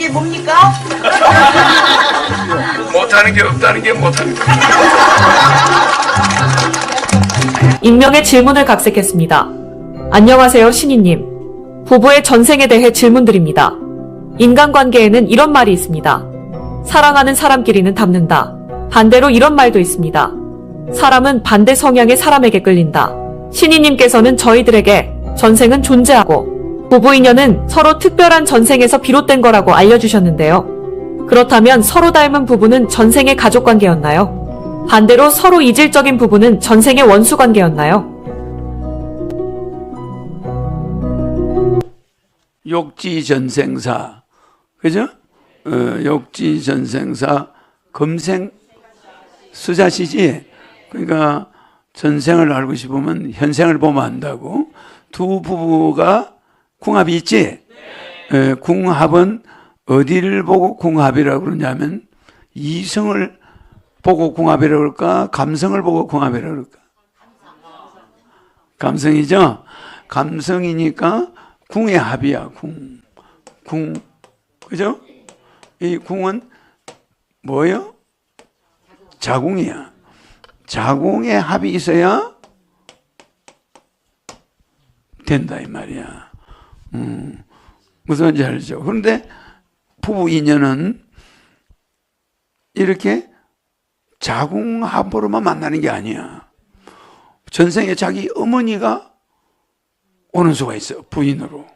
게 뭡니까? 못하는 게 없다는 게 못하는 게. 익명의 질문을 각색했습니다. 안녕하세요, 신이님. 부부의 전생에 대해 질문드립니다. 인간관계에는 이런 말이 있습니다. 사랑하는 사람끼리는 닮는다. 반대로 이런 말도 있습니다. 사람은 반대 성향의 사람에게 끌린다. 신이님께서는 저희들에게 전생은 존재하고 부부 인연은 서로 특별한 전생에서 비롯된 거라고 알려주셨는데요. 그렇다면 서로 닮은 부부는 전생의 가족관계였나요? 반대로 서로 이질적인 부부는 전생의 원수관계였나요? 욕지전생사, 그죠? 욕지전생사, 금생 수자시지. 그러니까 전생을 알고 싶으면 현생을 보면 안다고. 두 부부가 궁합이 있지? 궁합은 어디를 보고 궁합이라고 그러냐면 이성을 보고 궁합이라고 그럴까? 감성을 보고 궁합이라고 그럴까? 감성이죠? 감성이니까 궁의 합이야, 궁. 그죠? 이 궁은 뭐예요? 자궁이야. 자궁의 합이 있어야 된다, 이 말이야. 무슨 말인지 알죠? 그런데 부부 인연은 이렇게 자궁합으로만 만나는 게 아니야. 전생에 자기 어머니가 오는 수가 있어, 부인으로.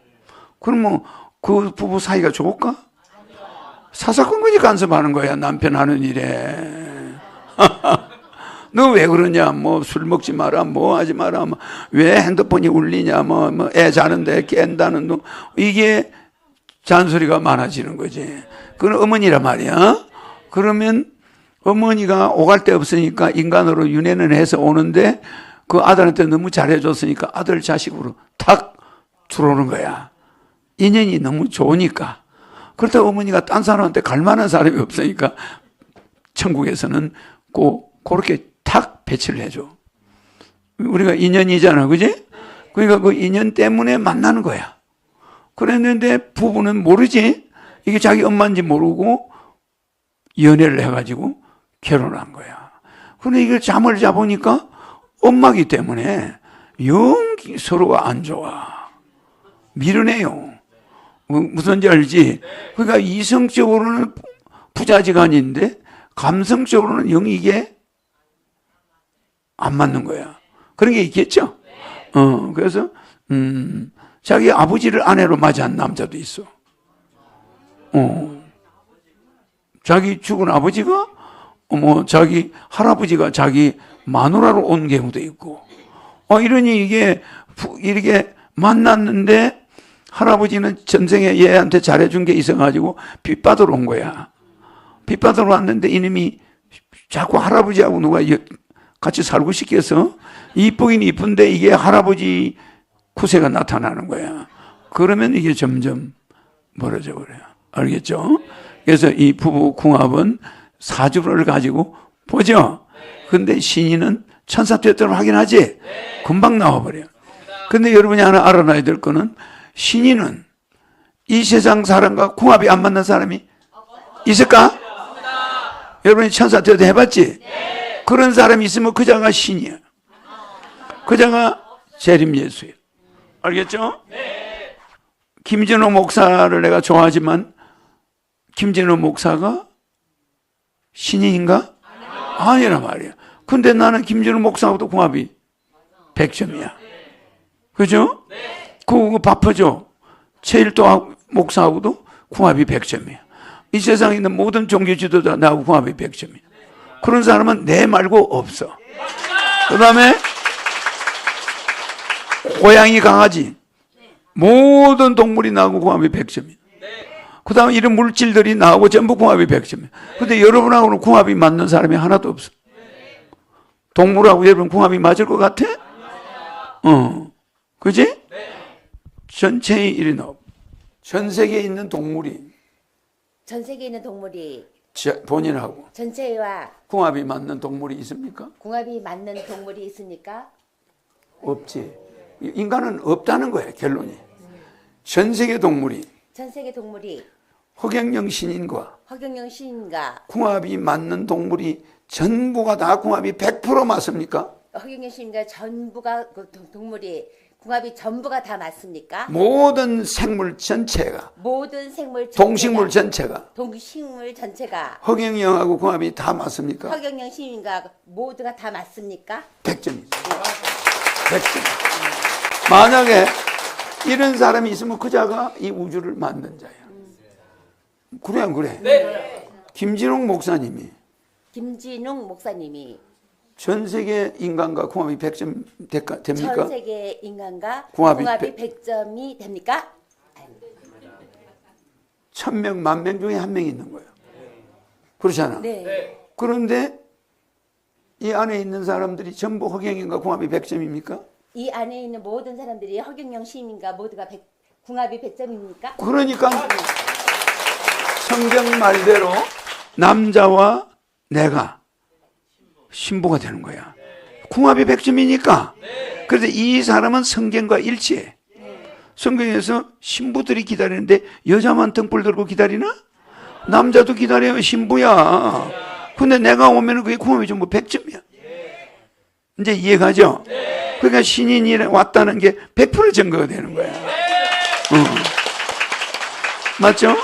그러면 그 부부 사이가 좋을까? 사사건건이 간섭하는 거야, 남편 하는 일에. 너 왜 그러냐, 뭐 술 먹지 마라, 뭐 하지 마라, 뭐 왜 핸드폰이 울리냐, 뭐 애 자는데 깬다는 너, 이게 잔소리가 많아지는 거지. 그건 어머니란 말이야. 그러면 어머니가 오갈 데 없으니까 인간으로 윤회는 해서 오는데 그 아들한테 너무 잘해줬으니까 아들 자식으로 탁 들어오는 거야. 인연이 너무 좋으니까. 그렇다고 어머니가 딴 사람한테 갈 만한 사람이 없으니까 천국에서는 그렇게 탁 배치를 해줘. 우리가 인연이잖아, 그지? 그러니까 그 인연 때문에 만나는 거야. 그랬는데 부부는 모르지? 이게 자기 엄마인지 모르고 연애를 해가지고 결혼한 거야. 근데 이걸 잠을 자보니까 엄마기 때문에 영 서로가 안 좋아. 미련해요. 무슨지 알지? 그러니까 이성적으로는 부자지간인데 감성적으로는 영 이게 안 맞는 거야. 그런 게 있겠죠? 그래서 자기 아버지를 아내로 맞이한 남자도 있어. 자기 죽은 아버지가 자기 할아버지가 자기 마누라로 온 경우도 있고. 이러니 이게 이렇게 만났는데 할아버지는 전생에 얘한테 잘해준 게 있어가지고 빚받으러 온 거야. 빚받으러 왔는데 이놈이 자꾸 할아버지하고 누가 같이 살고 싶겠어? 이쁘긴 이쁜데 이게 할아버지 구세가 나타나는 거야. 그러면 이게 점점 멀어져 버려요. 알겠죠? 그래서 이 부부 궁합은 사주를 가지고 보죠. 근데 신인은 천사되도록 확인하지? 금방 나와버려요. 근데 여러분이 하나 알아놔야 될 거는 신인은 이 세상 사람과 궁합이 안 맞는 사람이 있을까? 여러분이 천사되도 해봤지? 그런 사람이 있으면 그 자가 신이야. 그 자가 재림예수예요. 알겠죠? 김진호 목사를 내가 좋아하지만 김진호 목사가 신인인가? 아니란 말이야. 근데 나는 김진호 목사하고도 궁합이 100점이야. 그죠? 그거 바쁘죠? 최일도 목사하고도 궁합이 100점이야. 이 세상에 있는 모든 종교 지도자 나하고 궁합이 100점이야. 그런 사람은 내 말고 없어. 그 다음에 고양이, 강아지 모든 동물이 나하고 궁합이 100점이야. 그 다음에 이런 물질들이 나하고 전부 궁합이 100점이야. 근데 여러분하고는 궁합이 맞는 사람이 하나도 없어. 동물하고 여러분 궁합이 맞을 것 같아? 그지? 전체의 일이 나오고 전 세계에 있는 동물이 본인하고 전체와 궁합이 맞는 동물이 있습니까? 궁합이 맞는 동물이 있습니까? 없지. 인간은 없다는 거예요, 결론이. 전 세계 동물이 허경영 신인과 허경영 시인과 궁합이 맞는 동물이 전부가 다 궁합이 100% 맞습니까? 허경영 시인과 전부가 그 동물이 궁합이 전부가 다 맞습니까? 모든 생물 전체가, 모든 생물 전체가, 동식물 전체가 동식물 전체가 허경영하고 궁합이 다 맞습니까? 허경영 시인과 모두가 다 맞습니까? 100점이죠. 100점. 만약에 이런 사람이 있으면 그 자가 이 우주를 만든 자야. 그래 안 그래? 네. 김진홍 목사님이 김진웅 목사님이 전 세계 인간과 궁합이 100점 됩니까? 전 세계 인간과 궁합이 궁합이 100점이 됩니까? 1000명, 10,000명 중에 한 명이 있는 거예요. 그렇잖아. 네. 그런데 이 안에 있는 사람들이 전부 허경영과 궁합이 100점입니까? 이 안에 있는 모든 사람들이 허경영 시인과 모두가 궁합이 100점입니까? 그러니까 성경 말대로 남자와 내가 신부가 되는 거야. 궁합이 100점이니까. 그래서 이 사람은 성경과 일치해. 성경에서 신부들이 기다리는데 여자만 등불 들고 기다리나? 남자도 기다려요. 신부야. 근데 내가 오면 그게 궁합이 전부 100점이야. 이제 이해가죠? 그러니까 신인이 왔다는 게 100% 증거가 되는 거야. 맞죠?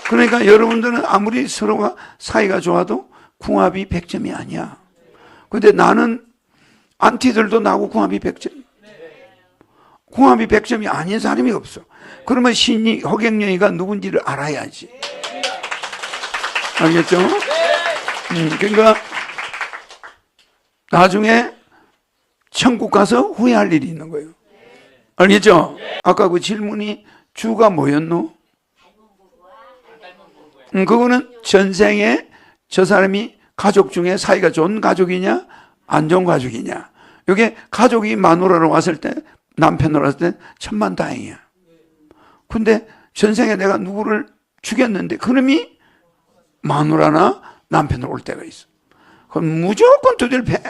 그러니까 여러분들은 아무리 서로가 사이가 좋아도 궁합이 100점이 아니야. 근데 나는 안티들도 나하고 궁합이 100점. 궁합이 100점이 아닌 사람이 없어. 그러면 신이 허경영이가 누군지를 알아야지. 알겠죠? 그러니까 나중에 천국 가서 후회할 일이 있는 거예요. 알겠죠? 아까 그 질문이 주가 뭐였노? 그거는 전생에 저 사람이 가족 중에 사이가 좋은 가족이냐 안 좋은 가족이냐. 이게 가족이 마누라로 왔을 때 남편으로 왔을 때 천만다행이야. 근데 전생에 내가 누구를 죽였는데 그놈이 마누라나 남편으로 올 때가 있어. 그럼 무조건 두들 패.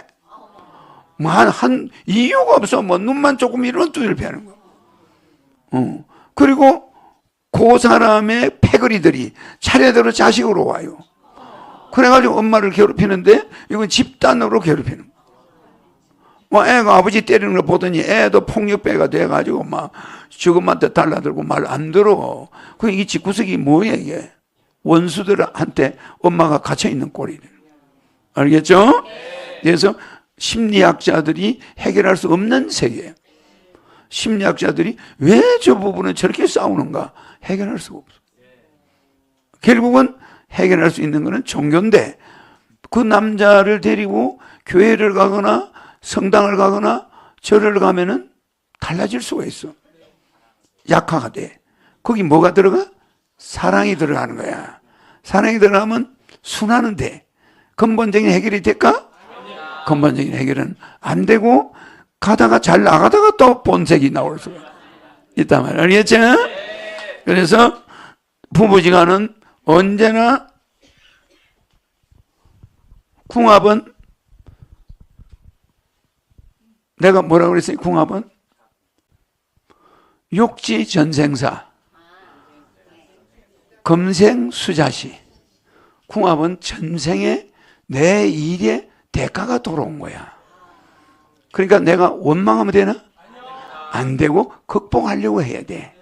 뭐 한 이유가 없어. 뭐 눈만 조금 이러면 두들 패는 거야. 그리고 그 사람의 패거리들이 차례대로 자식으로 와요. 그래가지고 엄마를 괴롭히는데 이건 집단으로 괴롭히는 거야. 뭐 애가 아버지 때리는 걸 보더니 애도 폭력배가 돼가지고 막 지금한테 달라들고 말 안 들어. 그 이 집구석이 뭐야 이게? 원수들한테 엄마가 갇혀있는 꼴이래. 알겠죠? 그래서 심리학자들이 해결할 수 없는 세계예요. 심리학자들이 왜 저 부부는 저렇게 싸우는가 해결할 수가 없어. 결국은 해결할 수 있는 것은 종교인데 그 남자를 데리고 교회를 가거나 성당을 가거나 절을 가면은 달라질 수가 있어. 약화가 돼. 거기 뭐가 들어가? 사랑이 들어가는 거야. 사랑이 들어가면 순화는 돼. 근본적인 해결이 될까? 근본적인 해결은 안 되고 가다가 잘 나가다가 또 본색이 나올 수가 있단 말이야. 알겠죠? 그래서 부부지간은 언제나 궁합은 내가 뭐라고 그랬어요? 궁합은 육지 전생사 금생수자시. 궁합은 전생에 내 일의 대가가 돌아온 거야. 그러니까 내가 원망하면 되나? 안 되고 극복하려고 해야 돼.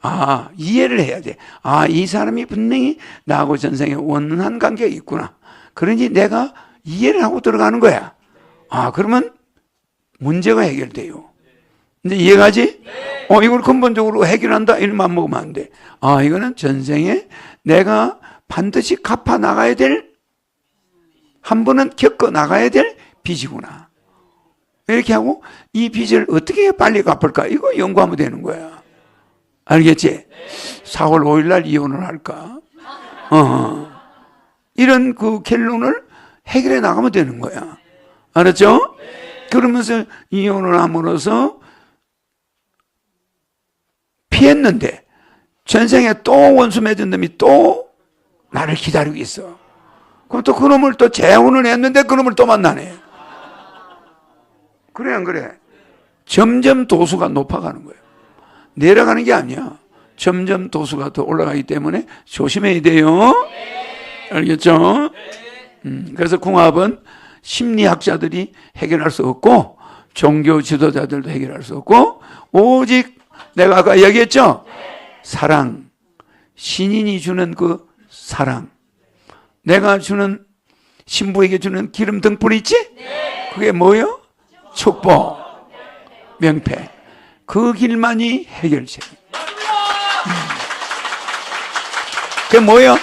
아, 이해를 해야 돼. 아, 이 사람이 분명히 나하고 전생에 원한 관계가 있구나. 그러니 내가 이해를 하고 들어가는 거야. 아, 그러면 문제가 해결돼요. 근데 이해가지? 이걸 근본적으로 해결한다 이런만 먹으면 안 돼. 아, 이거는 전생에 내가 반드시 갚아 나가야 될, 한 번은 겪어 나가야 될 빚이구나. 이렇게 하고 이 빚을 어떻게 빨리 갚을까? 이거 연구하면 되는 거야. 알겠지? 4월 5일 날 이혼을 할까? 이런 그 결론을 해결해 나가면 되는 거야. 알았죠? 그러면서 이혼을 함으로써 피했는데 전생에 또 원수 맺은 놈이 또 나를 기다리고 있어. 그럼 또 그놈을 또 재혼을 했는데 그놈을 또 만나네. 그래 안 그래? 점점 도수가 높아가는 거예요. 내려가는 게 아니야. 점점 도수가 더 올라가기 때문에 조심해야 돼요. 알겠죠? 그래서 궁합은 심리학자들이 해결할 수 없고 종교 지도자들도 해결할 수 없고 오직 내가 아까 얘기했죠? 사랑, 신인이 주는 그 사랑, 내가 주는 신부에게 주는 기름 등불 있지? 그게 뭐요? 축복, 명패. 그 길만이 해결책. 그게 뭐요?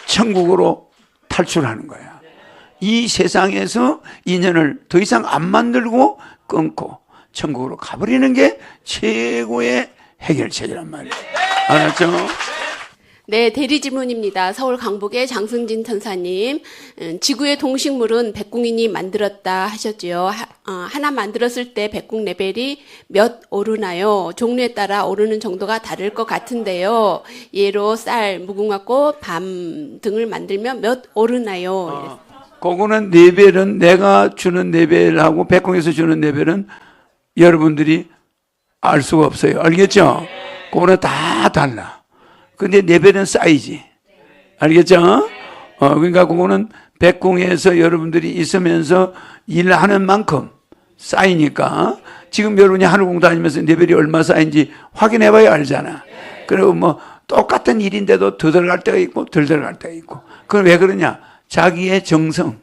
천국으로 탈출하는 거야. 이 세상에서 인연을 더 이상 안 만들고 끊고 천국으로 가버리는 게 최고의 해결책이란 말이에요. 알았죠? 네, 대리질문입니다. 서울 강북의 장승진 천사님. 지구의 동식물은 백궁인이 만들었다 하셨지요. 하나 만들었을 때 백궁 레벨이 몇 오르나요? 종류에 따라 오르는 정도가 다를 것 같은데요. 예로 쌀, 무궁화꽃, 밤 등을 만들면 몇 오르나요? 그거는 레벨은 내가 주는 레벨하고 백궁에서 주는 레벨은 여러분들이 알 수가 없어요. 알겠죠? 그거는 다 달라. 근데 레벨은 쌓이지. 알겠죠? 그러니까 그거는 백궁에서 여러분들이 있으면서 일하는 만큼 쌓이니까 지금 여러분이 하늘궁 다니면서 레벨이 얼마 쌓인지 확인해봐야 알잖아. 그리고 뭐 똑같은 일인데도 더 들어갈 때가 있고 덜 들어갈 때가 있고. 그건 왜 그러냐? 자기의 정성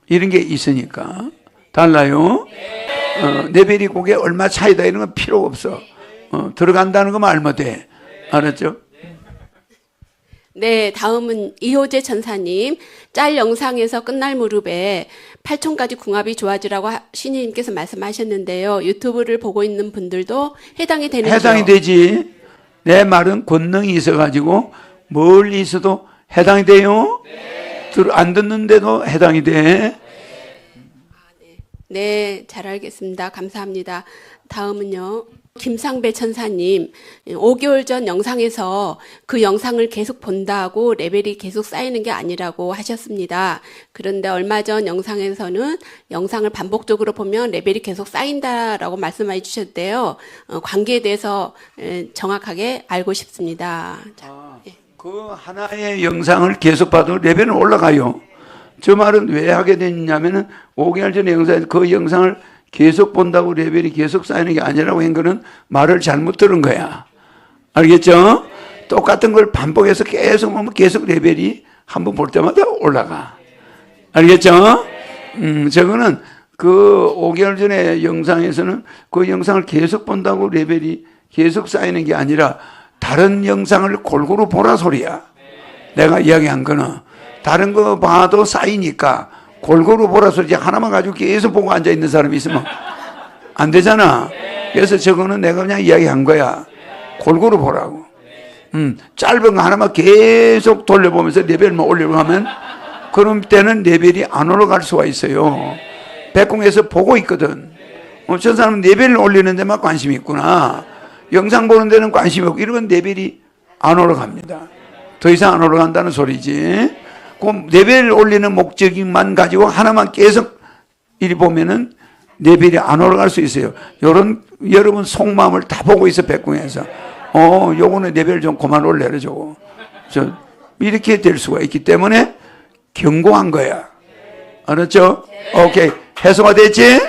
이런 게 있으니까 달라요. 레벨이 그게 얼마 차이다 이런 건 필요 없어. 들어간다는 것만 알면 돼. 알았죠? 네, 다음은 이호재 천사님. 짤 영상에서 끝날 무렵에 8촌까지 궁합이 좋아지라고 신이님께서 말씀하셨는데요. 유튜브를 보고 있는 분들도 해당이 되는지요? 해당이 되지. 내 말은 권능이 있어가지고 멀리 있어도 해당이 돼요. 안 듣는데도 해당이 돼. 네, 잘 알겠습니다. 감사합니다. 다음은요. 김상배 천사님, 5개월 전 영상에서 그 영상을 계속 본다고 레벨이 계속 쌓이는 게 아니라고 하셨습니다. 그런데 얼마 전 영상에서는 영상을 반복적으로 보면 레벨이 계속 쌓인다라고 말씀해 주셨대요. 관계에 대해서 정확하게 알고 싶습니다. 그 하나의 영상을 계속 봐도 레벨은 올라가요. 저 말은 왜 하게 됐냐면은 5개월 전에 영상에서 그 영상을 계속 본다고 레벨이 계속 쌓이는 게 아니라고 한 거는 말을 잘못 들은 거야. 알겠죠? 똑같은 걸 반복해서 계속 보면 계속 레벨이 한번 볼 때마다 올라가. 알겠죠? 저거는 그 5개월 전에 영상에서는 그 영상을 계속 본다고 레벨이 계속 쌓이는 게 아니라 다른 영상을 골고루 보라 소리야. 내가 이야기한 거는 다른 거 봐도 쌓이니까 골고루 보라 소리지 하나만 가지고 계속 보고 앉아있는 사람이 있으면 안 되잖아. 그래서 저거는 내가 그냥 이야기한 거야. 골고루 보라고. 짧은 거 하나만 계속 돌려보면서 레벨만 올리려고 하면 그런 때는 레벨이 안 올라갈 수가 있어요. 백궁에서 보고 있거든. 저 사람은 레벨을 올리는 데만 관심이 있구나. 영상 보는 데는 관심이 없고 이러면 레벨이 안 올라갑니다. 더 이상 안 올라간다는 소리지. 그 레벨을 올리는 목적만 가지고 하나만 계속 이리 보면은 레벨이 안 올라갈 수 있어요. 여러분 속마음을 다 보고 있어, 백궁에서. 요거는 레벨 좀 그만 올려라, 저거. 이렇게 될 수가 있기 때문에 경고한 거야. 알았죠? 오케이. 해소가 됐지?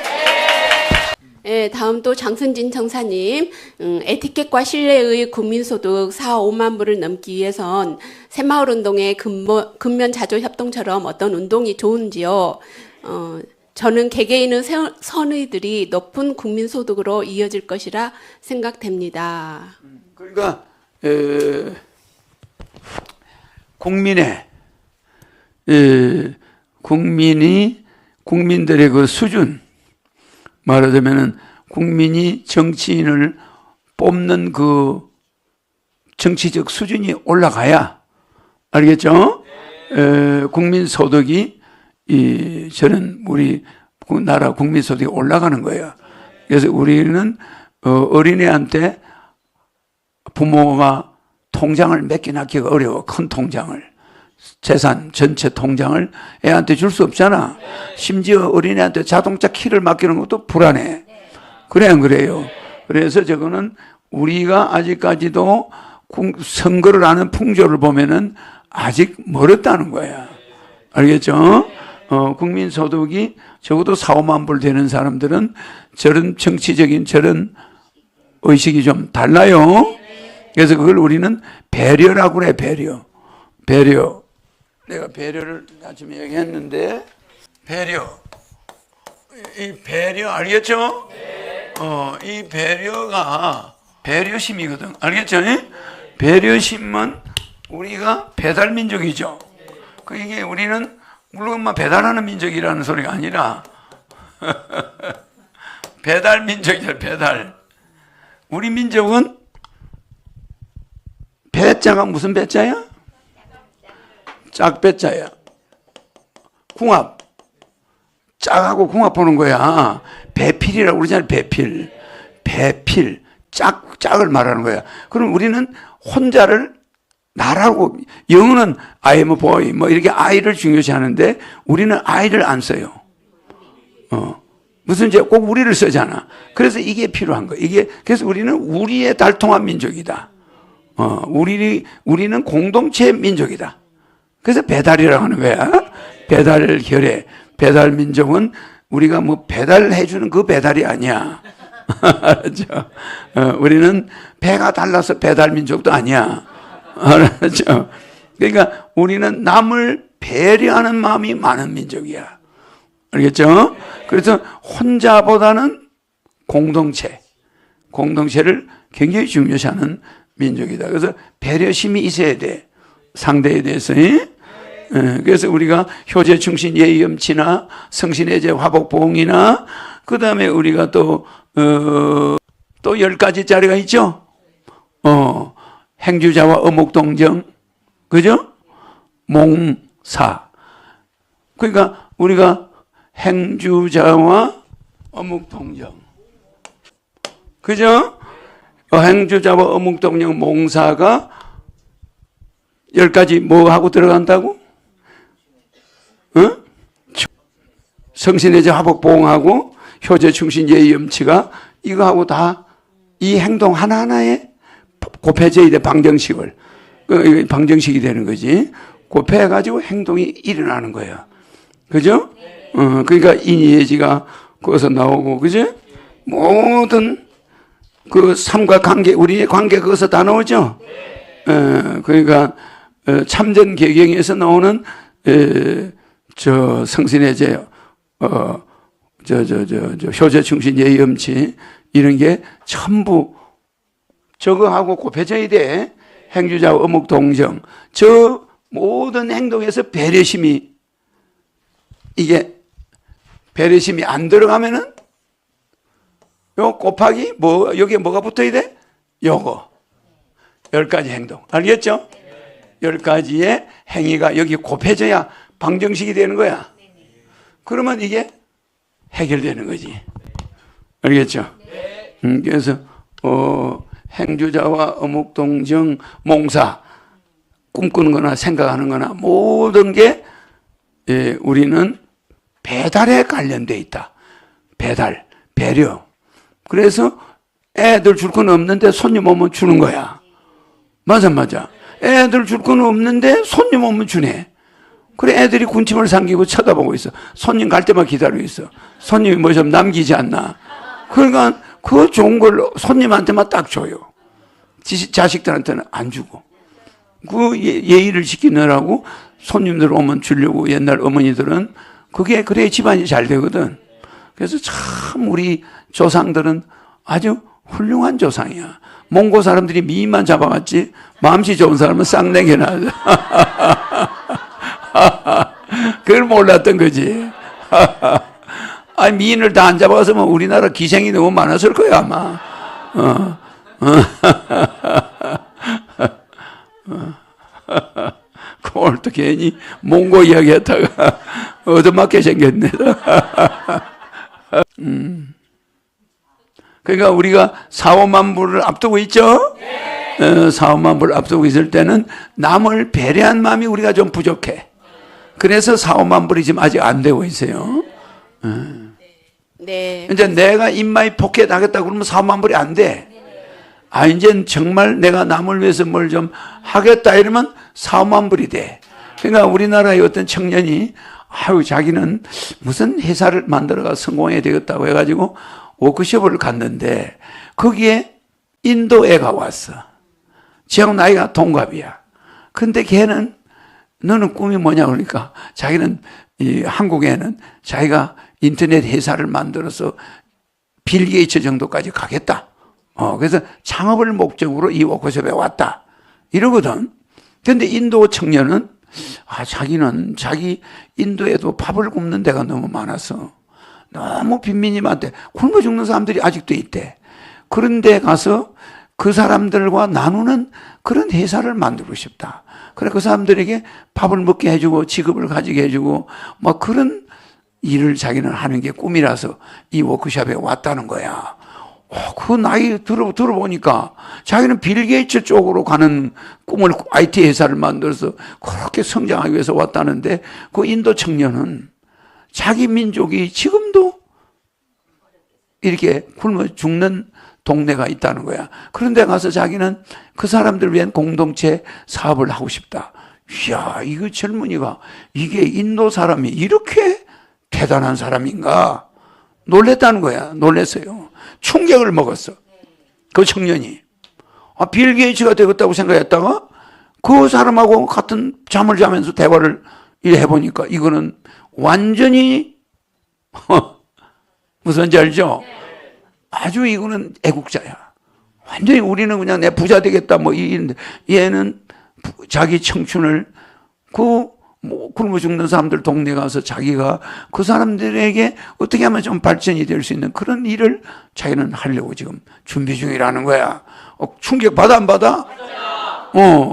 네, 다음 또 장승진 청사님. 에티켓과 신뢰의 국민소득 4, 5만 불을 넘기 위해선 새마을운동의 근면자조협동처럼 어떤 운동이 좋은지요. 저는 개개인의 선의들이 높은 국민소득으로 이어질 것이라 생각됩니다. 그러니까 국민들의 그 수준, 말하자면은 국민이 정치인을 뽑는 그 정치적 수준이 올라가야, 알겠죠? 국민 소득이 저는 우리 나라 국민 소득이 올라가는 거예요. 그래서 우리는 어린애한테 부모가 통장을 몇 개 낳기가 어려워. 큰 통장을. 재산 전체 통장을 애한테 줄 수 없잖아. 심지어 어린애한테 자동차 키를 맡기는 것도 불안해. 그래 안 그래요? 그래서 저거는 우리가 아직까지도 선거를 하는 풍조를 보면은 아직 멀었다는 거야. 알겠죠? 국민소득이 적어도 4, 5만 불 되는 사람들은 저런 정치적인 저런 의식이 좀 달라요. 그래서 그걸 우리는 배려라고 그래, 배려. 배려. 내가 배려를 아침에 얘기했는데, 배려. 이 배려, 알겠죠? 이 배려가 배려심이거든. 알겠죠? 배려심은 우리가 배달민족이죠. 이게 우리는 물론 배달하는 민족이라는 소리가 아니라 배달민족이죠, 배달. 우리 민족은 배자가 무슨 배자야? 짝배자야. 궁합. 짝하고 궁합 보는 거야. 배필이라고 그러잖아요, 배필. 배필. 짝을 말하는 거야. 그럼 우리는 혼자를 나라고, 영어는 I am a boy, 이렇게 I를 중요시 하는데 우리는 I를 안 써요. 무슨 이제 꼭 우리를 쓰잖아. 그래서 이게 필요한 거야. 그래서 우리는 우리의 달통한 민족이다. 우리는 공동체 민족이다. 그래서 배달이라고 하는 거야. 배달 결의. 배달 민족은 우리가 배달해주는 그 배달이 아니야. 알았죠? 우리는 배가 달라서 배달 민족도 아니야. 알았죠? 그러니까 우리는 남을 배려하는 마음이 많은 민족이야. 알겠죠? 그래서 혼자보다는 공동체를 굉장히 중요시하는 민족이다. 그래서 배려심이 있어야 돼. 상대에 대해서. 그래서 우리가 효제, 충신, 예의, 염치나 성신해제, 화복보응이나 그 다음에 우리가 또 10가지짜리가 있죠? 행주자와 어묵동정, 그죠? 몽사. 그러니까 우리가 행주자와 어묵동정, 그죠? 행주자와 어묵동정, 몽사가 10가지 뭐 하고 들어간다고? 성신해제, 화복보응하고 효제, 충신, 예의, 염치가 이거하고 다 이 행동 하나하나에 곱해져야 돼, 방정식을. 방정식이 되는 거지. 곱해가지고 행동이 일어나는 거예요. 그죠? 그러니까 인의예지가 거기서 나오고, 그죠? 모든 그 삶과 관계, 우리의 관계 거기서 다 나오죠? 그러니까 참전 개경에서 나오는 성신해제, 효제, 충신, 예의, 염치 이런 게 전부 저거하고 곱해져야 돼. 행주자, 어묵, 동정. 저 모든 행동에서 배려심이, 이게 배려심이 안 들어가면은 요 곱하기 여기에 뭐가 붙어야 돼? 요거 10가지 행동. 알겠죠? 10가지의 행위가 여기 곱해져야 방정식이 되는 거야. 그러면 이게 해결되는 거지. 알겠죠? 그래서 행주자와 어묵동정, 몽사, 꿈꾸는 거나 생각하는 거나 모든 게 우리는 배달에 관련돼 있다. 배달, 배려. 그래서 애들 줄 건 없는데 손님 오면 주는 거야. 맞아. 애들 줄 건 없는데 손님 오면 주네. 그래, 애들이 군침을 삼키고 쳐다보고 있어. 손님 갈 때만 기다리고 있어. 손님이 뭐 좀 남기지 않나. 그러니까 그 좋은 걸 손님한테만 딱 줘요. 자식들한테는 안 주고. 그 예의를 지키느라고 손님들 오면 주려고 옛날 어머니들은 그게 그래야 집안이 잘 되거든. 그래서 참 우리 조상들은 아주 훌륭한 조상이야. 몽고 사람들이 미인만 잡아갔지 마음씨 좋은 사람은 쌍내게나. 그걸 몰랐던 거지. 아니, 미인을 다 안 잡아갔으면 우리나라 기생이 너무 많았을 거야, 아마. 그걸 또 괜히 몽고 이야기 했다가 얻어맞게 생겼네. 그러니까 우리가 4, 5만 불을 앞두고 있죠? 4, 5만 불을 앞두고 있을 때는 남을 배려한 마음이 우리가 좀 부족해. 그래서 4, 5만 불이 지금 아직 안 되고 있어요. 네. 이제 내가 인마이 포켓 하겠다 그러면 4, 5만 불이 안 돼. 아, 이젠 정말 내가 남을 위해서 뭘 좀 하겠다 이러면 4만 불이 돼. 그러니까 우리나라의 어떤 청년이 아유, 자기는 무슨 회사를 만들어가 성공해야 되겠다고 해가지고 워크숍을 갔는데 거기에 인도 애가 왔어. 지하고 나이가 동갑이야. 근데 걔는 너는 꿈이 뭐냐 그러니까 자기는 이 한국에는 자기가 인터넷 회사를 만들어서 빌 게이츠 정도까지 가겠다. 그래서 창업을 목적으로 이 워크숍에 왔다. 이러거든. 근데 인도 청년은 자기는 자기 인도에도 밥을 굶는 데가 너무 많아서 너무 빈민님한테 굶어 죽는 사람들이 아직도 있대. 그런데 가서 그 사람들과 나누는 그런 회사를 만들고 싶다. 그래 그 사람들에게 밥을 먹게 해주고 직업을 가지게 해주고 뭐 그런 일을 자기는 하는 게 꿈이라서 이 워크숍에 왔다는 거야. 그 나이 들어보니까 자기는 빌 게이츠 쪽으로 가는 꿈을 IT 회사를 만들어서 그렇게 성장하기 위해서 왔다는데 그 인도 청년은 자기 민족이 지금도 이렇게 굶어 죽는 동네가 있다는 거야. 그런데 가서 자기는 그 사람들 위한 공동체 사업을 하고 싶다. 이야, 이거 젊은이가 이게 인도 사람이 이렇게 대단한 사람인가? 놀랬다는 거야. 놀랬어요. 충격을 먹었어. 그 청년이. 빌 게이츠가 되겠다고 생각했다가 그 사람하고 같은 잠을 자면서 대화를 해보니까 이거는 완전히 무슨지 알죠? 아주 이거는 애국자야. 완전히 우리는 그냥 내 부자 되겠다 뭐 이인데 얘는 자기 청춘을 굶어 죽는 사람들 동네 가서 자기가 그 사람들에게 어떻게 하면 좀 발전이 될 수 있는 그런 일을 자기는 하려고 지금 준비 중이라는 거야. 충격 받아 안 받아?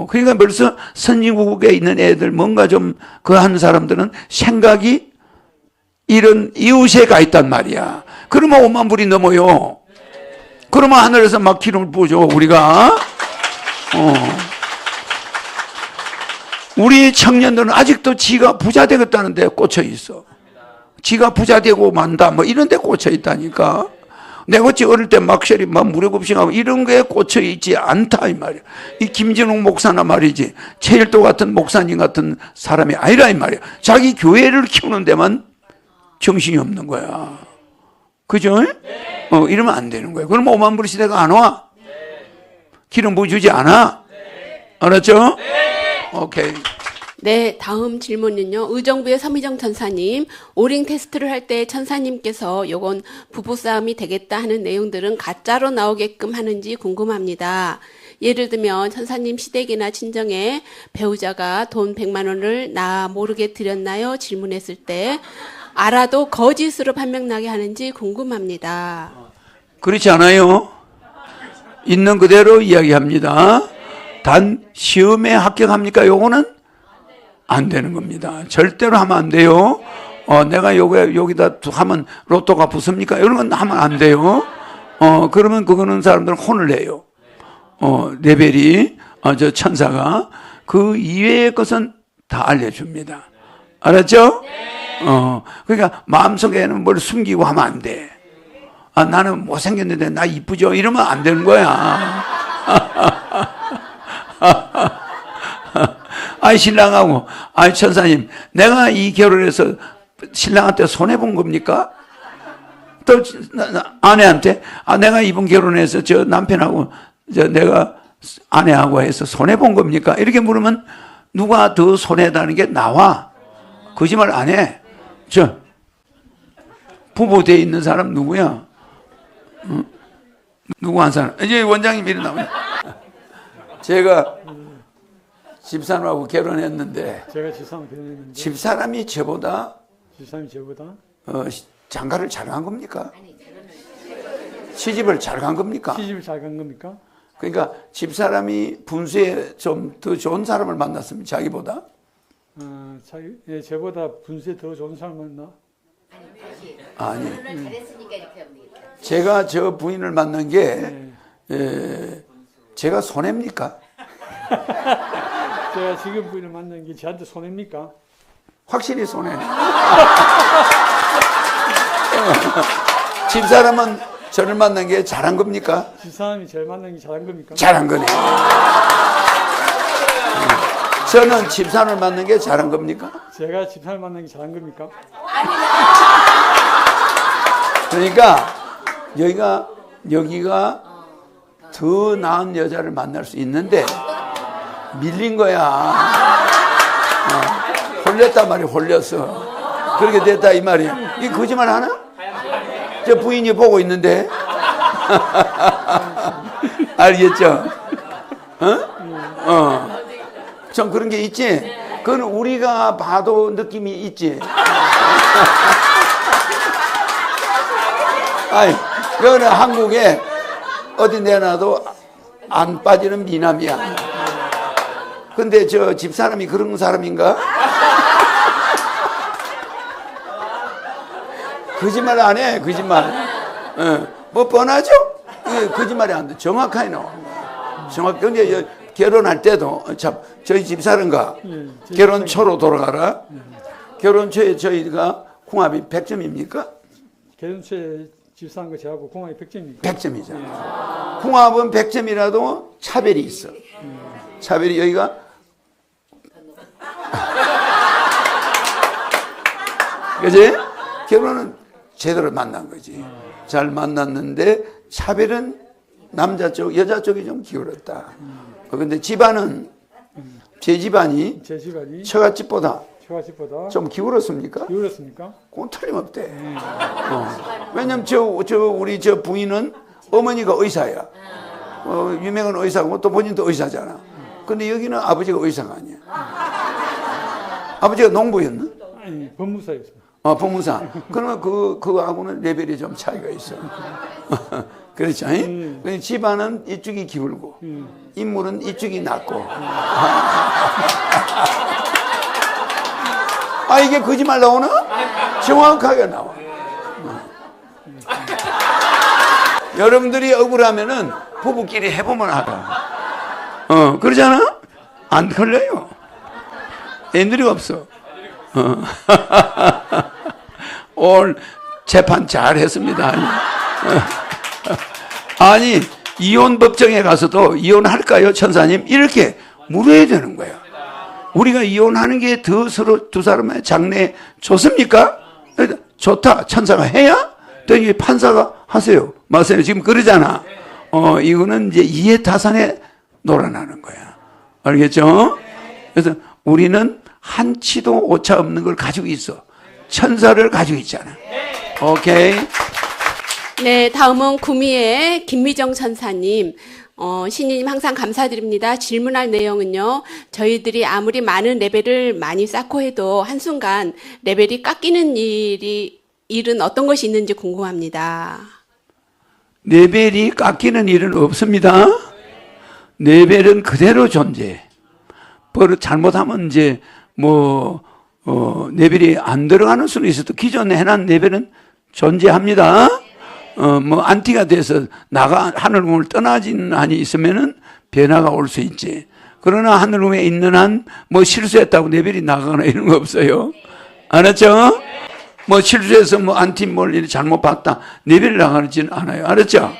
그러니까 벌써 선진국에 있는 애들 뭔가 좀 그 한 사람들은 생각이 이런 이웃에 가 있단 말이야. 그러면 5만 불이 넘어요. 그러면 하늘에서 막 기름을 부어줘 우리가. 우리 청년들은 아직도 지가 부자 되겠다는 데 꽂혀 있어. 지가 부자 되고 만다 뭐 이런 데 꽂혀 있다니까. 내가 어찌 어릴 때 막셔리 막 무료급식하고 이런 거에 꽂혀 있지 않다 이 말이야. 이 김진웅 목사나 말이지 최일도 같은 목사님 같은 사람이 아니라 이 말이야. 자기 교회를 키우는 데만 정신이 없는 거야. 그죠? 이러면 안 되는 거야. 그러면 5만 불 시대가 안 와. 기름 부어주지 않아. 알았죠? 오케이. 네, 다음 질문은요. 의정부의 서미정 천사님, 오링 테스트를 할 때 천사님께서 요건 부부싸움이 되겠다 하는 내용들은 가짜로 나오게끔 하는지 궁금합니다. 예를 들면 천사님 시댁이나 친정에 배우자가 돈 100만 원을 나 모르게 드렸나요? 질문했을 때 알아도 거짓으로 판명나게 하는지 궁금합니다. 그렇지 않아요. 있는 그대로 이야기합니다. 단 시험에 합격합니까? 요거는 안 되는 겁니다. 절대로 하면 안 돼요. 내가 여기다 하면 로또가 붙습니까? 이런 건 하면 안 돼요. 그러면 그거는 사람들 혼을 내요. 레벨이 저 천사가 그 이외의 것은 다 알려줍니다. 알았죠? 그러니까 마음속에는 뭘 숨기고 하면 안 돼. 나는 못생겼는데 나 이쁘죠? 이러면 안 되는 거야. 신랑하고, 천사님, 내가 이 결혼해서 신랑한테 손해본 겁니까? 또, 아내한테, 내가 이번 결혼해서 저 남편하고, 내가 아내하고 해서 손해본 겁니까? 이렇게 물으면 누가 더 손해다는 게 나와. 거짓말 안 해. 부부 돼 있는 사람 누구야? 누구 한 사람? 이제 원장님 일어나면. 제가 집사람하고 결혼했는데, 제가 집사람 결혼했는데 집사람이 저보다 장가를 잘 간 겁니까? 시집을 잘 간 겁니까? 시집을 잘 간 겁니까? 그러니까 집사람이 분수에 좀 더 좋은 사람을 만났습니다. 자기보다? 저보다 분수에 더 좋은 사람 만나? 아니. 잘했으니까 이렇게 합니다. 제가 저 부인을 만난 게 제가 손해입니까? 제가 지금 부인을 만난 게 저한테 손해입니까? 확실히 손해. 집사람은 저를 만난 게 잘한 겁니까? 집사람이 제일 만난 게 잘한 겁니까? 잘한 거네. 저는 집사람을 만난 게 잘한 겁니까? 제가 집사람 만난 게 잘한 겁니까? 그러니까 여기가 더 나은 여자를 만날 수 있는데 밀린 거야. 홀렸단 말이야, 홀렸어. 그렇게 됐다 이 말이야. 이 거짓말 하나? 저 부인이 보고 있는데. 알겠죠? 좀 그런 게 있지? 그건 우리가 봐도 느낌이 있지? 아니, 그거는 한국에 어디 내놔도 안 빠지는 미남이야. 근데 저 집사람이 그런 사람인가? 거짓말 안 해, 거짓말. 뭐 뻔하죠? 거짓말이 안 돼. 정확하게 나와. 근데 결혼할 때도, 참, 저희 집사람과 결혼 초로 돌아가라. 결혼 초에 저희가 궁합이 100점입니까? 결혼 초에 집사한 거 제하고 공항이 100점입니까? 100점이잖아. 궁합은 100점이라도 차별이 있어. 차별이 여기가 그지? 결혼은 제대로 만난 거지. 잘 만났는데 차별은 남자 쪽, 여자 쪽이 좀 기울었다. 근데 집안은 제 집안이 제 집안이 처갓집보다 처갓집보다 좀 기울었습니까? 기울었습니까? 그건 틀림없대. 왜냐면 우리 저 부인은 어머니가 의사야. 유명한 의사고 또 본인도 의사잖아. 근데 여기는 아버지가 의사가 아니야. 아버지가 농부였나? 아니, 법무사였어요. 법무사. 그러면 그하고는 레벨이 좀 차이가 있어. 그렇죠? 집안은 이쪽이 기울고, 인물은 이쪽이 낮고. 이게 거짓말 나오나? 정확하게 나와. 여러분들이 억울하면은 부부끼리 해보면 알아. 그러잖아? 안 걸려요. 애들이 없어. 오늘 재판 잘 했습니다. 아니, 이혼 법정에 가서도 이혼할까요, 천사님? 이렇게 물어야 되는 거야. 우리가 이혼하는 게 더 서로 두 사람의 장래에 좋습니까? 좋다. 천사가 해야? 또 이 판사가 하세요. 맞아요. 지금 그러잖아. 이거는 이제 이해타산에 놀아나는 거야. 알겠죠? 그래서 우리는 한치도 오차 없는 걸 가지고 있어. 천사를 가지고 있잖아. 오케이. 네, 다음은 구미의 김미정 천사님. 신이님 항상 감사드립니다. 질문할 내용은요, 저희들이 아무리 많은 레벨을 많이 쌓고 해도 한순간 레벨이 깎이는 일은 어떤 것이 있는지 궁금합니다. 레벨이 깎이는 일은 없습니다. 레벨은 그대로 존재해. 잘못하면 이제 레벨이 안 들어가는 수는 있어도 기존에 해놓은 레벨은 존재합니다. 안티가 돼서 하늘궁을 떠나진 한이 있으면은 변화가 올 수 있지. 그러나 하늘궁에 있는 한 실수했다고 레벨이 나가거나 이런 거 없어요. 알았죠? 실수해서 안티 이렇게 잘못 봤다. 레벨이 나가지는 않아요. 알았죠?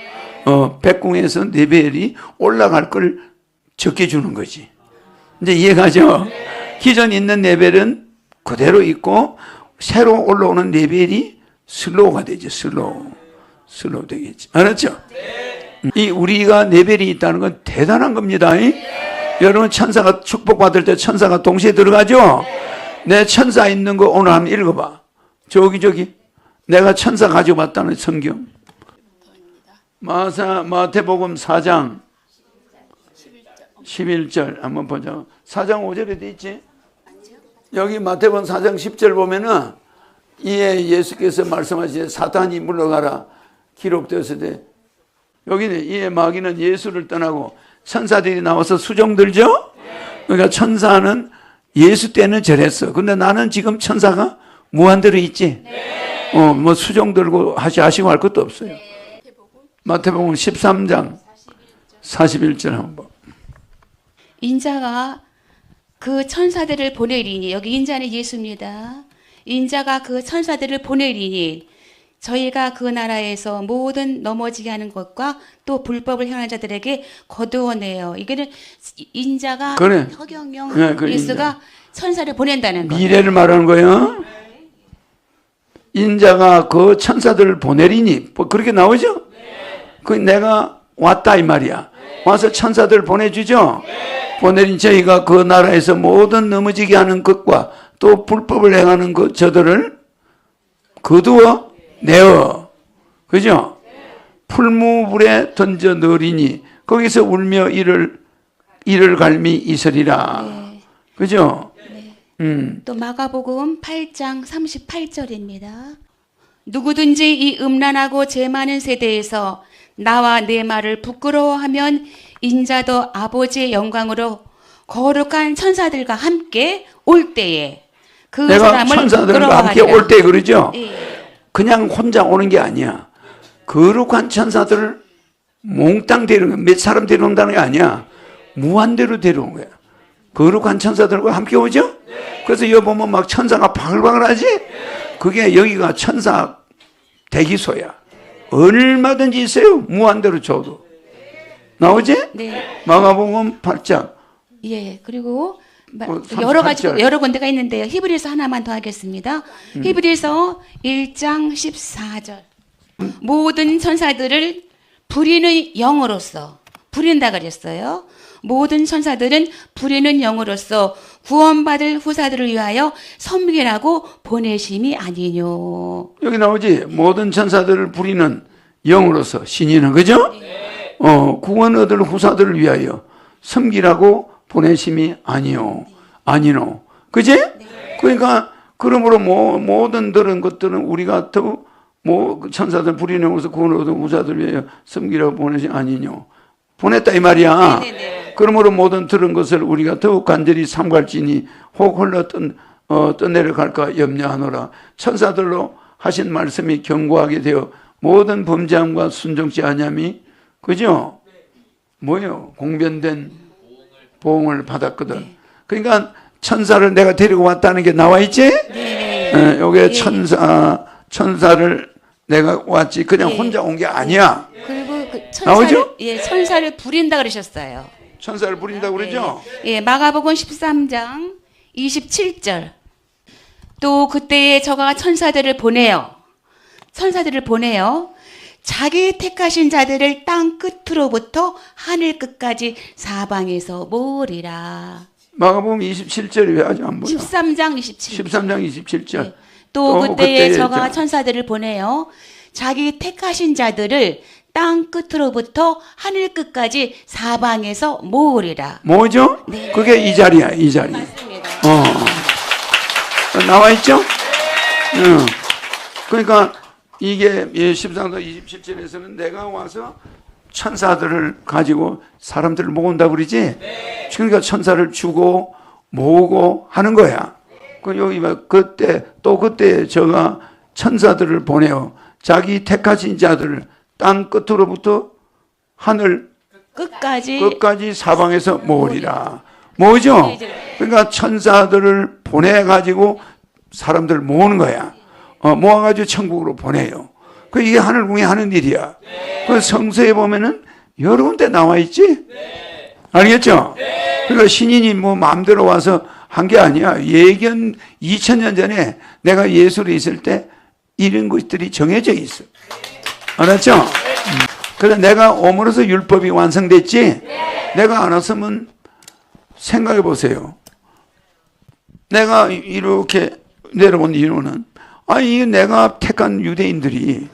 백궁에서 레벨이 올라갈 걸 적게 주는 거지. 이제 이해가죠? 기존 있는 레벨은 그대로 있고 새로 올라오는 레벨이 슬로우가 되죠. 슬로우 되겠지. 알았죠? 우리가 레벨이 있다는 건 대단한 겁니다. 여러분 천사가 축복받을 때 천사가 동시에 들어가죠? 내 천사 있는 거 오늘 한번 읽어봐. 저기 내가 천사 가지고 왔다는 성경. 마태복음 4장 11절 한번 보자. 4장 5절에 돼 있지? 여기 마태복음 4장 10절 보면은 이에 예수께서 말씀하시되 사탄이 물러가라 기록되었을 때 여기는 이에 마귀는 예수를 떠나고 천사들이 나와서 수종 들죠? 그러니까 천사는 예수 때는 저랬어. 근데 나는 지금 천사가 무한대로 있지? 수종 들고 하시고 할 것도 없어요. 마태복음 13장 41절 한번 봐. 인자가 그 천사들을 보내리니, 여기 인자는 예수입니다. 인자가 그 천사들을 보내리니 저희가 그 나라에서 모든 넘어지게 하는 것과 또 불법을 행하는 자들에게 거두어내요. 이게는 인자가 그래. 허경영 네, 그 예수가 천사를 보낸다는 거예요. 미래를 말하는 거예요. 인자가 그 천사들을 보내리니 뭐 그렇게 나오죠? 그 내가 왔다 이 말이야. 와서 천사들 보내주죠? 보내린 저희가 그 나라에서 모든 넘어지게 하는 것과 또 불법을 행하는 그 저들을 거두어 내어. 그죠? 풀무불에 던져 넣으리니 거기서 울며 이를 갈미 있으리라. 그죠? 또 마가복음 8장 38절입니다. 누구든지 이 음란하고 죄 많은 세대에서 나와 내 말을 부끄러워하면 인자도 아버지의 영광으로 거룩한 천사들과 함께 올 때에 그 내가 사람을 천사들과 함께 부끄러워하리라. 올 때 그러죠? 예. 그냥 혼자 오는 게 아니야. 거룩한 천사들을 몽땅 데려오는 거야. 몇 사람 데려온다는 게 아니야. 무한대로 데려온 거야. 거룩한 천사들과 함께 오죠? 그래서 여기 보면 막 천사가 바글바글 하지? 그게 여기가 천사 대기소야. 얼마든지 있어요. 무한대로 줘도. 나오지? 네. 마가복음 8장. 예. 그리고 여러 가지 여러 군데가 있는데요. 히브리서 하나만 더 하겠습니다. 히브리서 1장 14절. 모든 천사들을 부리는 영으로서 부린다 그랬어요. 모든 천사들은 부리는 영으로서 구원받을 후사들을 위하여 섬기라고 보내심이 아니뇨. 여기 나오지? 모든 천사들을 부리는 영으로서 신이는 그죠? 구원 얻을 후사들을 위하여 섬기라고 보내심이 아니노. 그지? 그러니까 그러므로 모든 그런 것들은 우리가 더 천사들 부리는 영으로서 구원 얻을 후사들을 위하여 섬기라고 보내심이 아니뇨. 보냈다 이 말이야. 네네네. 그러므로 모든 들은 것을 우리가 더욱 간절히 삼갈지니 혹 흘러 떠내려갈까 염려하노라. 천사들로 하신 말씀이 견고하게 되어 모든 범죄함과 순종치 아니함이 그죠? 뭐예요? 공변된 보응을 받았거든. 그러니까 천사를 내가 데리고 왔다는 게 나와 있지? 네. 요게 천사를 내가 왔지 그냥 혼자 온 게 아니야. 그리고 그 나오죠? 천사를 부린다 그러셨어요. 천사를 부린다고 그러죠? 예, 마가복음 13장 27절. 또 그때에 저가 천사들을 보내요. 자기 택하신 자들을 땅 끝으로부터 하늘 끝까지 사방에서 모으리라. 마가복음 27절이 왜 아직 안 보여? 13장 27절. 13장 27절. 예. 또 그때에 저가 천사들을 보내요. 자기 택하신 자들을 땅 끝으로부터 하늘 끝까지 사방에서 모으리라. 뭐죠? 네. 그게 이 자리야, 이 자리. 맞습니다. 나와 있죠? 그러니까 이게 13장 27절에서는 내가 와서 천사들을 가지고 사람들을 모은다고 그러지? 그러니까 천사를 주고 모으고 하는 거야. 그 여기 그때 저가 천사들을 보내어 자기 택하신 자들을 땅 끝으로부터 하늘 끝까지 사방에서 모으리라. 모으죠? 그러니까 천사들을 보내가지고 사람들을 모으는 거야. 모아가지고 천국으로 보내요. 이게 하늘궁이 하는 일이야. 그 성서에 보면은 여러 군데 나와 있지? 알겠죠? 그러니까 신인이 마음대로 와서 한 게 아니야. 예견 2000년 전에 내가 예수로 있을 때 이런 것들이 정해져 있어. 알았죠? 그래서 내가 옴으로써 율법이 완성됐지? 내가 안 왔으면 생각해 보세요. 내가 이렇게 내려온 이유는 내가 택한 유대인들이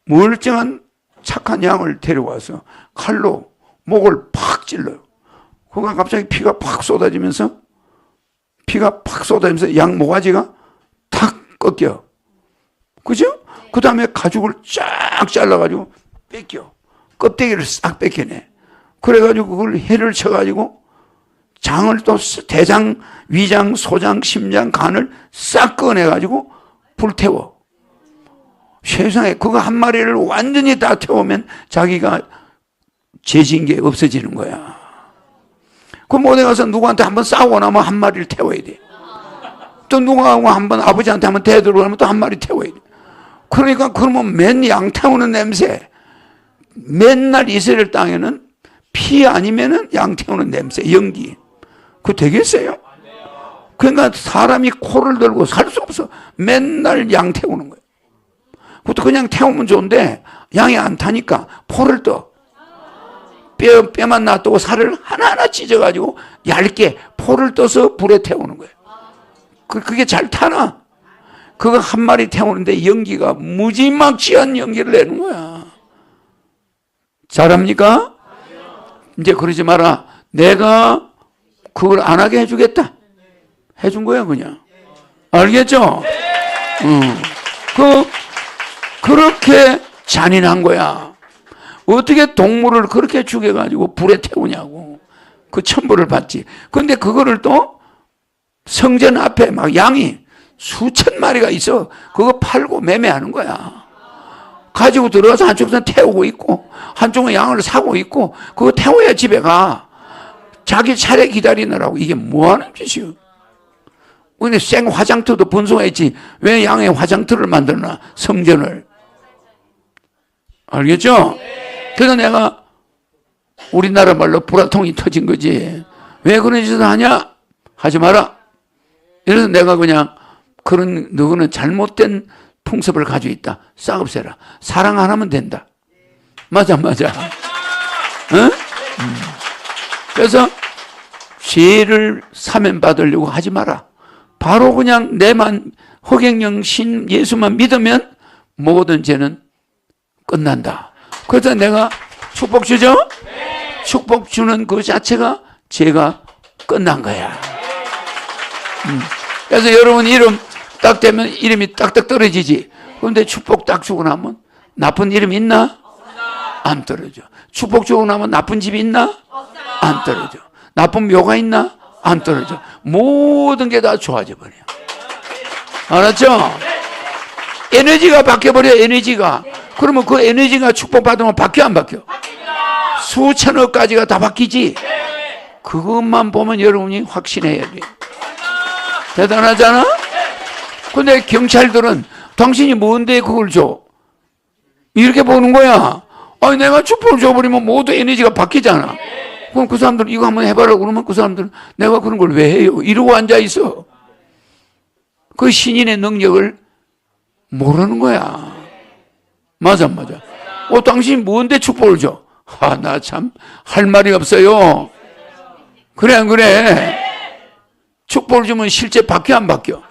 멀쩡한 착한 양을 데려와서 칼로 목을 팍 찔러요. 그가 갑자기 피가 팍 쏟아지면서 양 모가지가 탁 꺾여. 그죠? 그 다음에 가죽을 쫙 잘라가지고 뺏겨. 껍데기를 싹 뺏겨내. 그래가지고 그걸 해를 쳐가지고 장을 또 대장, 위장, 소장, 심장, 간을 싹 꺼내가지고 불태워. 세상에 그거 한 마리를 완전히 다 태우면 자기가 죄진 게 없어지는 거야. 그럼 어디 가서 누구한테 한번 싸우고 나면 한 마리를 태워야 돼. 또 누가 한번 아버지한테 한번 대들고 나면 또 한 마리 태워야 돼. 그러니까 그러면 맨 양태우는 냄새, 맨날 이스라엘 땅에는 피 아니면은 양태우는 냄새, 연기. 그거 되겠어요? 그러니까 사람이 코를 들고 살 수 없어. 맨날 양 태우는 거예요. 그것도 그냥 태우면 좋은데 양이 안 타니까 포를 떠. 뼈만 놔두고 살을 하나하나 찢어가지고 얇게 포를 떠서 불에 태우는 거예요. 그게 잘 타나? 그거 한 마리 태우는데 연기가 무지막지한 연기를 내는 거야. 잘합니까? 이제 그러지 마라. 내가 그걸 안 하게 해주겠다. 해준 거야, 그냥. 알겠죠? 그렇게 잔인한 거야. 어떻게 동물을 그렇게 죽여가지고 불에 태우냐고. 그 천벌을 받지. 근데 그거를 또 성전 앞에 막 양이 수천 마리가 있어. 그거 팔고 매매하는 거야. 가지고 들어가서 한쪽에서 태우고 있고, 한쪽은 양을 사고 있고, 그거 태워야 집에 가. 자기 차례 기다리느라고. 이게 뭐 하는 짓이요? 근데 생 화장터도 분송했지. 왜 양의 화장터를 만들나? 성전을. 알겠죠? 그래서 내가 우리나라 말로 불화통이 터진 거지. 왜 그런 짓을 하냐? 하지 마라. 그래서 내가 그냥 너는 잘못된 풍습을 가지고 있다. 싹 없애라. 사랑 안 하면 된다. 맞아. 응? 그래서 죄를 사면받으려고 하지 마라. 바로 그냥 내만 허경영 신 예수만 믿으면 모든 죄는 끝난다. 그래서 내가 축복 주죠? 축복 주는 그 자체가 죄가 끝난 거야. 그래서 여러분 이름 딱 되면 이름이 딱딱 떨어지지. 그런데 축복 딱 주고 나면 나쁜 이름 있나? 안 떨어져. 축복 주고 나면 나쁜 집이 있나? 안 떨어져. 나쁜 묘가 있나? 안 떨어져. 모든 게 다 좋아져 버려. 알았죠? 에너지가 바뀌어버려, 에너지가. 그러면 그 에너지가 축복받으면 바뀌어, 안 바뀌어? 수천억 가지가 다 바뀌지? 그것만 보면 여러분이 확신해야 돼. 대단하잖아? 근데 경찰들은 당신이 뭔데 그걸 줘? 이렇게 보는 거야. 아니, 내가 축복을 줘버리면 모두 에너지가 바뀌잖아. 그럼 그 사람들은 이거 한번 해봐라 그러면 그 사람들은 내가 그런 걸 왜 해요? 이러고 앉아있어. 그 신인의 능력을 모르는 거야. 맞아. 당신이 뭔데 축복을 줘? 나 참 할 말이 없어요. 그래, 안 그래? 축복을 주면 실제 바뀌어, 안 바뀌어?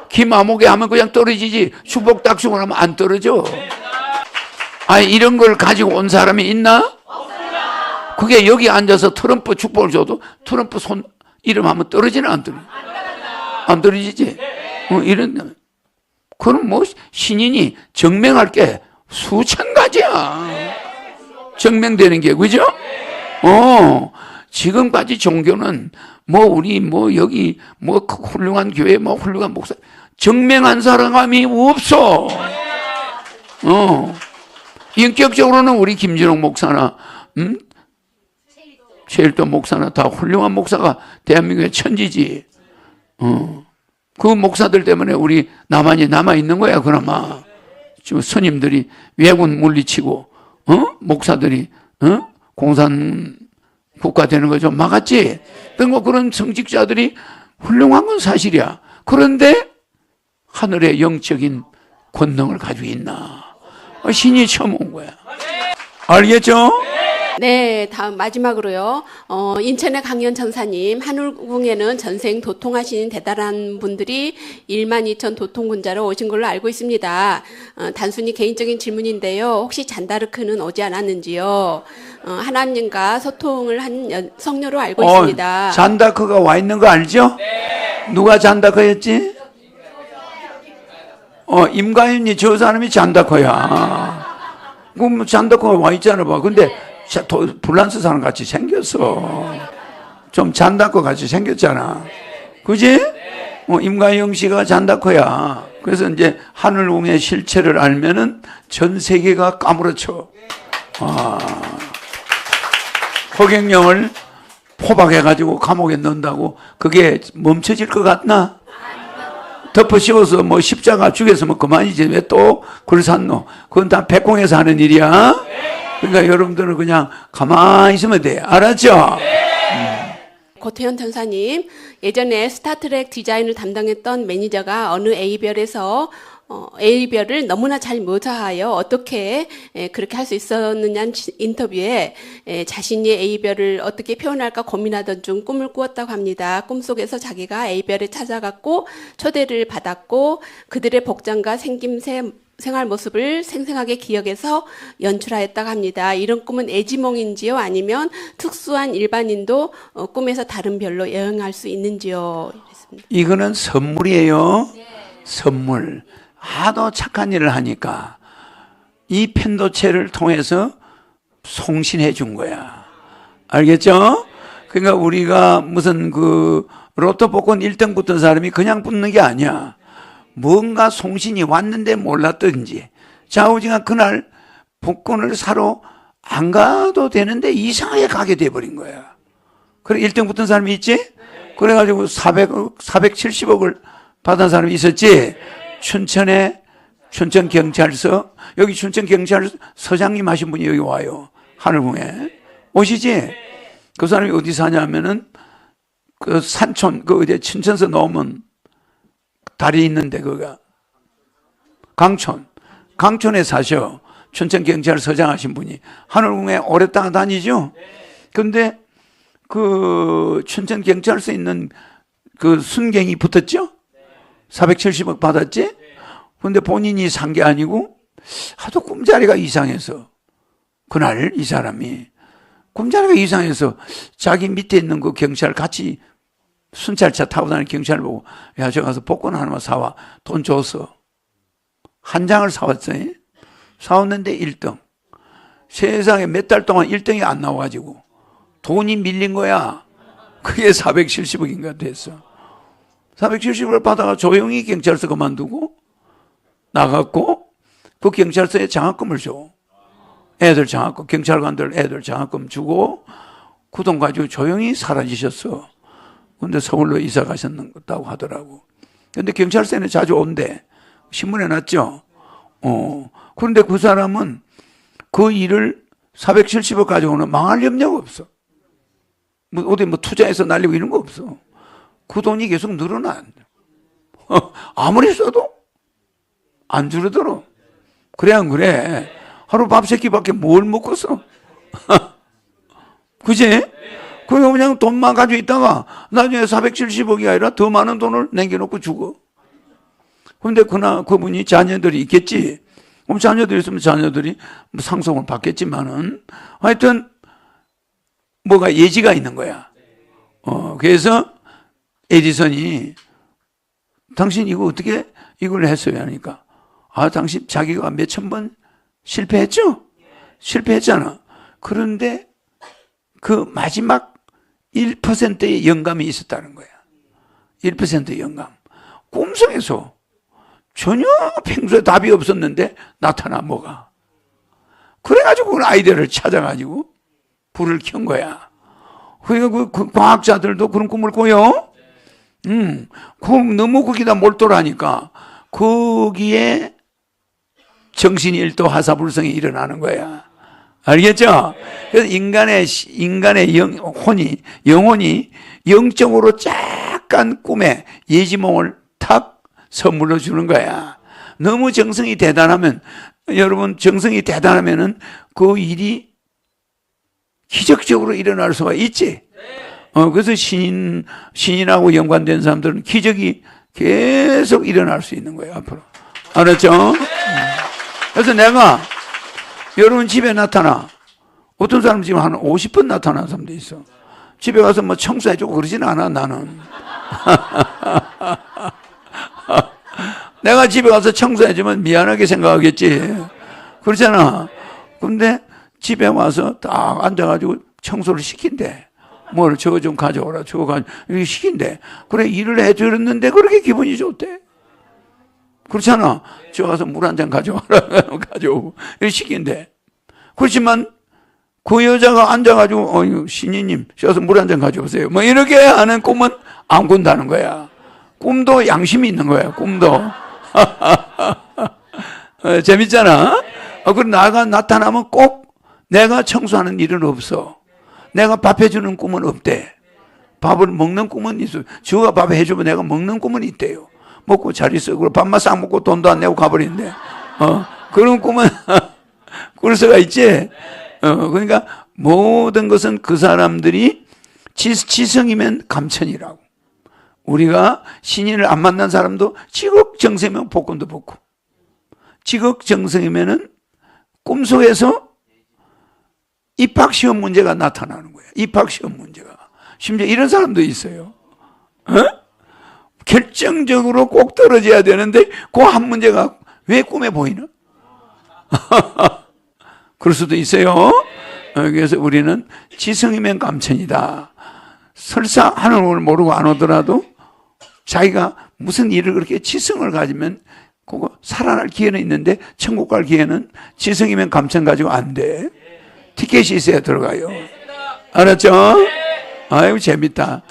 김아목에 하면 그냥 떨어지지. 축복 딱 주고 나면 안 떨어져. 아니, 이런 걸 가지고 온 사람이 있나? 그게 여기 앉아서 트럼프 축복을 줘도 트럼프 손 이름 하면 떨어지나 안 떨어지나? 안 떨어지지? 이런, 그럼 뭐 신인이 증명할 게 수천 가지야. 증명되는 게, 그죠? 지금까지 종교는 우리 여기 훌륭한 교회 훌륭한 목사 증명한 사람이 없어. 인격적으로는 우리 김진홍 목사나 최일도 목사나 다 훌륭한 목사가 대한민국의 천지지. 그 목사들 때문에 우리 남한이 남아있는 거야, 그나마. 지금 스님들이 왜군 물리치고, 목사들이, 공산 국가 되는 거 좀 막았지? 그런 성직자들이 훌륭한 건 사실이야. 그런데 하늘의 영적인 권능을 가지고 있나? 신이 처음 온 거야. 알겠죠? 네, 다음 마지막으로요. 인천의 강연 전사님, 한울궁에는 전생 도통하신 대단한 분들이 12,000 도통군자로 오신 걸로 알고 있습니다. 단순히 개인적인 질문인데요. 혹시 잔다르크는 오지 않았는지요? 하나님과 소통을 한 성녀로 알고 있습니다. 잔다크가 와 있는 거 알죠? 네. 누가 잔다크였지? 임가윤이 저 사람이 잔다크야. 그럼 잔다크가 와 있잖아 봐. 근데 불란스 사람 같이 생겼어. 좀 잔다크 같이 생겼잖아. 그지? 임가영 씨가 잔다크야. 그래서 이제 하늘궁의 실체를 알면은 전 세계가 까무러쳐. 허경영을 포박해가지고 감옥에 넣는다고 그게 멈춰질 것 같나? 덮어 씌워서 뭐 십자가 죽여서 뭐 그만이지 왜 또 글 샀노? 그건 다 백공에서 하는 일이야. 그러니까 여러분들은 그냥 가만히 있으면 돼. 알았죠? 고태현 전사님, 예전에 스타트랙 디자인을 담당했던 매니저가 어느 A별에서 A별을 너무나 잘 묘사하여 어떻게 그렇게 할 수 있었느냐는 인터뷰에 자신이 A별을 어떻게 표현할까 고민하던 중 꿈을 꾸었다고 합니다. 꿈속에서 자기가 A별에 찾아갔고 초대를 받았고 그들의 복장과 생김새, 생활 모습을 생생하게 기억해서 연출하였다고 합니다. 이런 꿈은 애지몽인지요? 아니면 특수한 일반인도 꿈에서 다른 별로 여행할 수 있는지요? 이랬습니다. 이거는 선물이에요. 선물. 하도 착한 일을 하니까 이 편도체를 통해서 송신해 준 거야. 알겠죠? 그러니까 우리가 무슨 그 로또 복권 1등 붙은 사람이 그냥 붙는 게 아니야. 뭔가 송신이 왔는데 몰랐든지. 좌우지가 그날 복권을 사러 안 가도 되는데 이상하게 가게 돼버린 거야. 그래 1등 붙은 사람이 있지? 그래가지고 470억을 받은 사람이 있었지? 춘천경찰서, 여기 춘천경찰서장님 하신 분이 여기 와요. 하늘궁에. 오시지? 그 사람이 어디 사냐면은, 그 산촌, 그 어디 춘천서 넘은 다리 있는데, 그가. 강촌에 사셔. 춘천경찰서장 하신 분이. 하늘궁에 오랫동안 다니죠? 근데, 그 춘천경찰서에 있는 그 순경이 붙었죠? 470억 받았지? 근데 본인이 산 게 아니고 하도 꿈자리가 이상해서 그날 이 사람이 꿈자리가 이상해서 자기 밑에 있는 그 경찰 같이 순찰차 타고 다니는 경찰 보고 야, 저 가서 복권 하나만 사와. 돈 줬어. 한 장을 사왔어요. 사왔는데 1등. 세상에 몇 달 동안 1등이 안 나와가지고 돈이 밀린 거야. 그게 470억인가 됐어. 470억을 받아가 조용히 경찰서 그만두고 나갔고 그 경찰서에 장학금을 줘. 애들 장학금, 경찰관들 애들 장학금 주고 그 돈 가지고 조용히 사라지셨어. 근데 서울로 이사 가셨다고 하더라고. 근데 경찰서에는 자주 온대. 신문에 났죠? 그런데 그 사람은 그 일을 470억 가지고는 망할 염려가 없어. 어디 투자해서 날리고 이런 거 없어. 그 돈이 계속 늘어나. 아무리 써도 안 줄어들어. 그래, 안 그래? 하루 밥 세 끼밖에 뭘 먹고 써? 그지? 그냥 돈만 가지고 있다가 나중에 470억이 아니라 더 많은 돈을 남겨놓고 죽어. 그런데 그분이 자녀들이 있겠지. 그럼 자녀들이 있으면 자녀들이 상속을 받겠지만은 하여튼 뭐가 예지가 있는 거야. 그래서 에디슨이 당신 이거 어떻게 이걸 했어요? 하니까 당신 자기가 몇천 번 실패했죠? 실패했잖아. 그런데 그 마지막 1%의 영감이 있었다는 거야. 1%의 영감. 꿈속에서 전혀 평소에 답이 없었는데 나타나 뭐가. 그래가지고 그 아이디어를 찾아가지고 불을 켠 거야. 그러니까 그 과학자들도 그런 꿈을 꿔요. 너무 거기다 몰두하니까 거기에 정신이 일도 하사불성이 일어나는 거야. 알겠죠? 그래서 인간의 영혼이 영적으로 약간 꿈에 예지몽을 탁 선물로 주는 거야. 너무 정성이 대단하면, 여러분 정성이 대단하면은 그 일이 기적적으로 일어날 수가 있지. 그래서 신인하고 연관된 사람들은 기적이 계속 일어날 수 있는 거예요, 앞으로. 알았죠? 그래서 내가 여러분 집에 나타나. 어떤 사람 지금 한 50번 나타나는 사람도 있어. 집에 가서 뭐 청소해주고 그러진 않아, 나는. 내가 집에 가서 청소해주면 미안하게 생각하겠지. 그렇잖아. 근데 집에 와서 딱 앉아가지고 청소를 시킨대. 뭘 저거 좀 가져오라, 저거 이렇게 시킨대. 그래, 일을 해줬는데 그렇게 기분이 좋대. 그렇잖아. 저 가서 물 한 잔 가져와라, 가져오고. 이렇게 시킨대. 그렇지만 그 여자가 앉아가지고, 신이님, 저 가서 물 한 잔 가져오세요. 뭐 이렇게 하는 꿈은 안 꾼다는 거야. 꿈도 양심이 있는 거야, 꿈도. 재밌잖아? 그럼 나타나면 꼭 내가 청소하는 일은 없어. 내가 밥 해주는 꿈은 없대. 밥을 먹는 꿈은 있어. 주가 밥 해주면 내가 먹는 꿈은 있대요. 먹고 잘 있어. 그리고 밥만 싹 먹고 돈도 안 내고 가버리는데. 그런 꿈은 꿀 수가 있지. 그러니까 모든 것은 그 사람들이 지성이면 감천이라고. 우리가 신인을 안 만난 사람도 지극정성이면 복권도 복고, 지극정성이면은 꿈속에서 입학시험 문제가 나타나는 거야. 입학시험 문제가. 심지어 이런 사람도 있어요. 결정적으로 꼭 떨어져야 되는데 그 한 문제가 왜 꿈에 보이나? 그럴 수도 있어요. 그래서 우리는 지성이면 감천이다. 설사 하늘을 모르고 안 오더라도 자기가 무슨 일을 그렇게 지성을 가지면 그거 살아날 기회는 있는데 천국 갈 기회는 지성이면 감천 가지고 안 돼. 티켓이 있어야 들어가요. 알았죠? 아이고 재밌다.